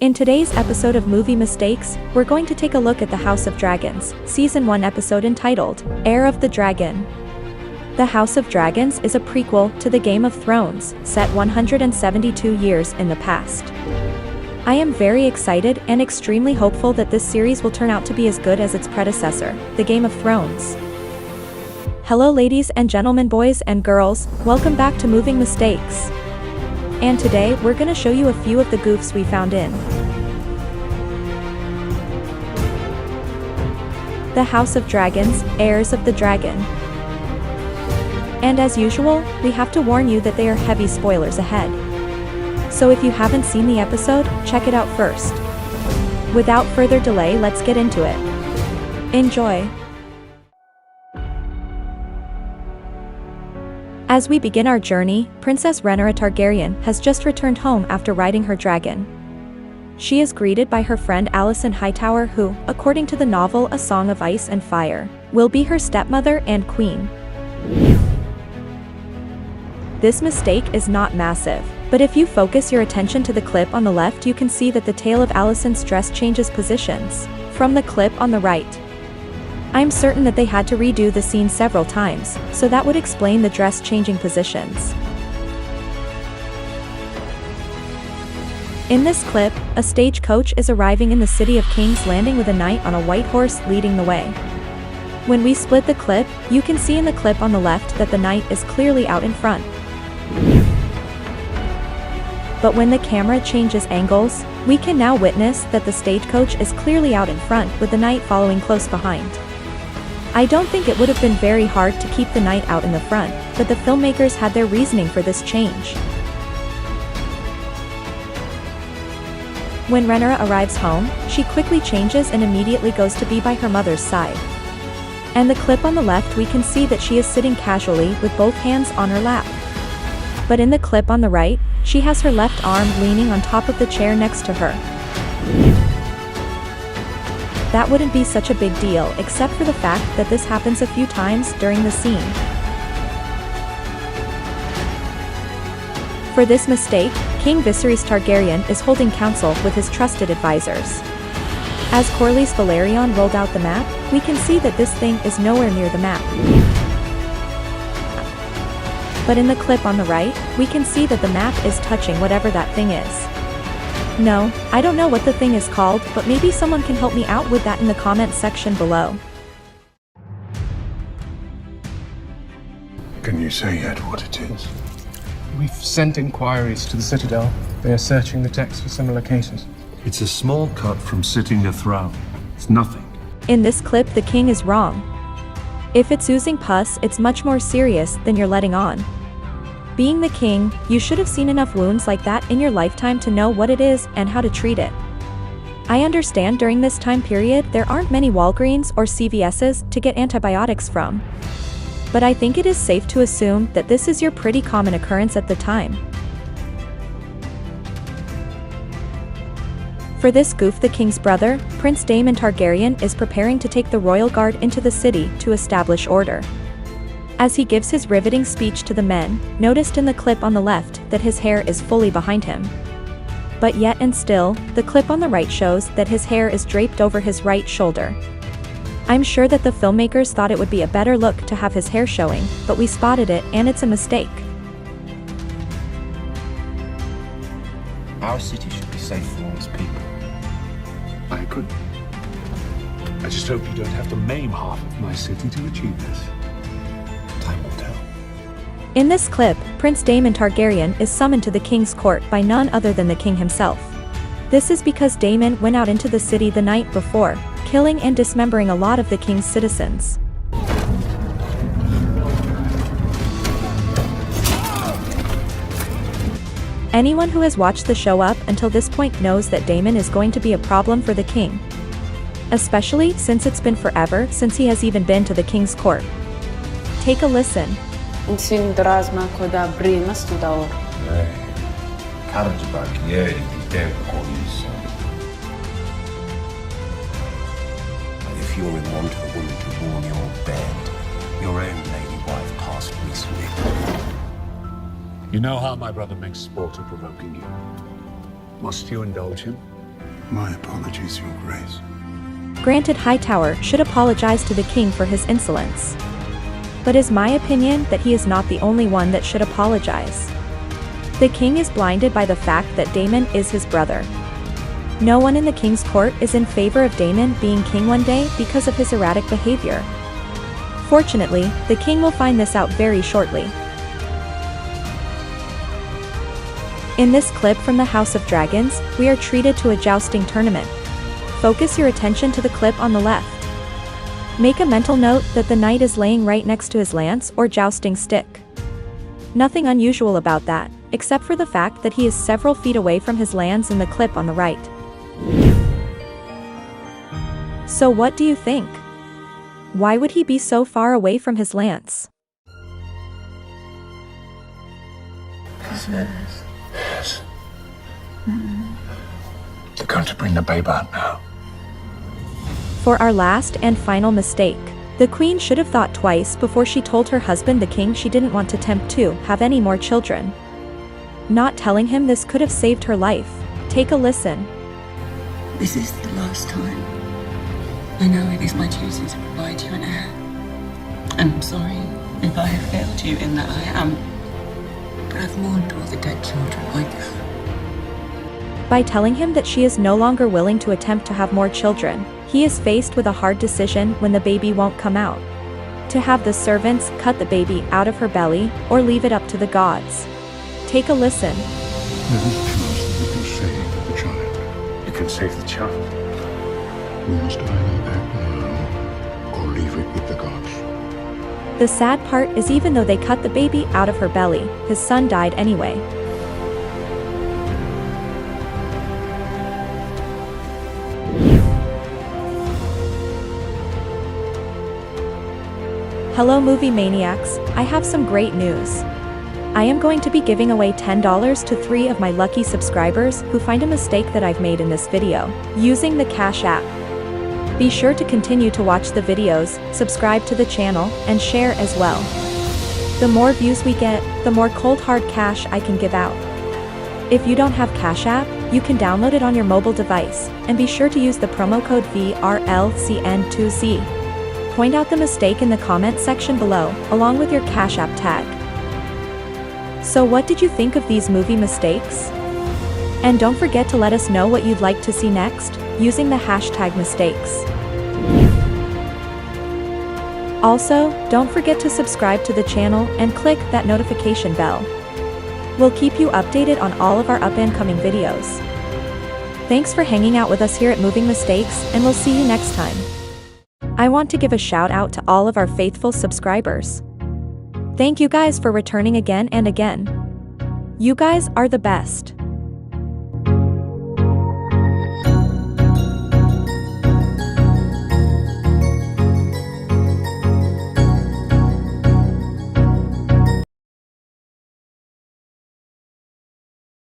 In today's episode of Movie Mistakes, we're going to take a look at the House of Dragons, Season 1 episode entitled, Heir of the Dragon. The House of Dragons is a prequel to the Game of Thrones, set 172 years in the past. I am very excited and extremely hopeful that this series will turn out to be as good as its predecessor, the Game of Thrones. Hello ladies and gentlemen, boys and girls, welcome back to Moving Mistakes. And today, we're gonna show you a few of the goofs we found in the House of Dragons, Heirs of the Dragon. And as usual, we have to warn you that they are heavy spoilers ahead. So if you haven't seen the episode, check it out first. Without further delay, let's get into it. Enjoy! As we begin our journey, Princess Rhaenyra Targaryen has just returned home after riding her dragon. She is greeted by her friend Alicent Hightower who, according to the novel A Song of Ice and Fire, will be her stepmother and queen. This mistake is not massive, but if you focus your attention to the clip on the left, you can see that the tail of Alicent's dress changes positions from the clip on the right. I'm certain that they had to redo the scene several times, so that would explain the dress changing positions. In this clip, a stagecoach is arriving in the city of King's Landing with a knight on a white horse leading the way. When we split the clip, you can see in the clip on the left that the knight is clearly out in front. But when the camera changes angles, we can now witness that the stagecoach is clearly out in front with the knight following close behind. I don't think it would have been very hard to keep the knight out in the front, but the filmmakers had their reasoning for this change. When Rhaenyra arrives home, she quickly changes and immediately goes to be by her mother's side. And the clip on the left, we can see that she is sitting casually with both hands on her lap. But in the clip on the right, she has her left arm leaning on top of the chair next to her. That wouldn't be such a big deal except for the fact that this happens a few times during the scene. For this mistake, King Viserys Targaryen is holding counsel with his trusted advisors. As Corlys Velaryon rolled out the map, we can see that this thing is nowhere near the map. But in the clip on the right, we can see that the map is touching whatever that thing is. No, I don't know what the thing is called, but maybe someone can help me out with that in the comment section below. Can you say yet what it is? We've sent inquiries to the Citadel. They are searching the text for similar cases. It's a small cut from sitting a throne. It's nothing. In this clip, the king is wrong. If it's oozing pus, it's much more serious than you're letting on. Being the king, you should have seen enough wounds like that in your lifetime to know what it is and how to treat it. I understand during this time period there aren't many Walgreens or CVS's to get antibiotics from. But I think it is safe to assume that this is your pretty common occurrence at the time. For this goof, the king's brother, Prince Daemon Targaryen, is preparing to take the royal guard into the city to establish order. As he gives his riveting speech to the men, noticed in the clip on the left that his hair is fully behind him. But yet and still, the clip on the right shows that his hair is draped over his right shoulder. I'm sure that the filmmakers thought it would be a better look to have his hair showing, but we spotted it and it's a mistake. Our city should be safe for all its people. I agree. I just hope you don't have to maim half of my city to achieve this. Time will tell. In this clip, Prince Daemon Targaryen is summoned to the king's court by none other than the king himself. This is because Daemon went out into the city the night before, killing and dismembering a lot of the king's citizens. Anyone who has watched the show up until this point knows that Daemon is going to be a problem for the king. Especially since it's been forever since he has even been to the king's court. Take a listen. If you're in want of a woman to warm your bed, your own lady wife passed recently. You know how my brother makes sport of provoking you. Must you indulge him? My apologies, Your Grace. Granted, Hightower should apologize to the king for his insolence. But is my opinion that he is not the only one that should apologize. The king is blinded by the fact that Daemon is his brother. No one in the king's court is in favor of Daemon being king one day because of his erratic behavior. Fortunately, the king will find this out very shortly. In this clip from the House of Dragons, we are treated to a jousting tournament. Focus your attention to the clip on the left. Make a mental note that the knight is laying right next to his lance or jousting stick. Nothing unusual about that, except for the fact that he is several feet away from his lance in the clip on the right. So what do you think? Why would he be so far away from his lance? Yes. They're going to bring the babe out now. For our last and final mistake, the queen should have thought twice before she told her husband the king she didn't want to tempt to have any more children. Not telling him this could have saved her life. Take a listen. This is the last time. I know it is my duty to provide you an heir. And I'm sorry if I have failed you in that I am. But I've mourned all the dead children I know. By telling him that she is no longer willing to attempt to have more children, he is faced with a hard decision when the baby won't come out. To have the servants cut the baby out of her belly, or leave it up to the gods. Take a listen. There is a chance that we can save the child. You can save the child. We must either act now or leave it with the gods. The sad part is even though they cut the baby out of her belly, his son died anyway. Hello movie maniacs, I have some great news. I am going to be giving away $10 to 3 of my lucky subscribers who find a mistake that I've made in this video, using the Cash app. Be sure to continue to watch the videos, subscribe to the channel, and share as well. The more views we get, the more cold hard cash I can give out. If you don't have Cash app, you can download it on your mobile device, and be sure to use the promo code VRLCN2Z. Point out the mistake in the comment section below, along with your Cash app tag. So what did you think of these movie mistakes? And don't forget to let us know what you'd like to see next, using the hashtag mistakes. Also, don't forget to subscribe to the channel and click that notification bell. We'll keep you updated on all of our up-and-coming videos. Thanks for hanging out with us here at Moving Mistakes, and we'll see you next time. I want to give a shout out to all of our faithful subscribers. Thank you guys for returning again and again. You guys are the best.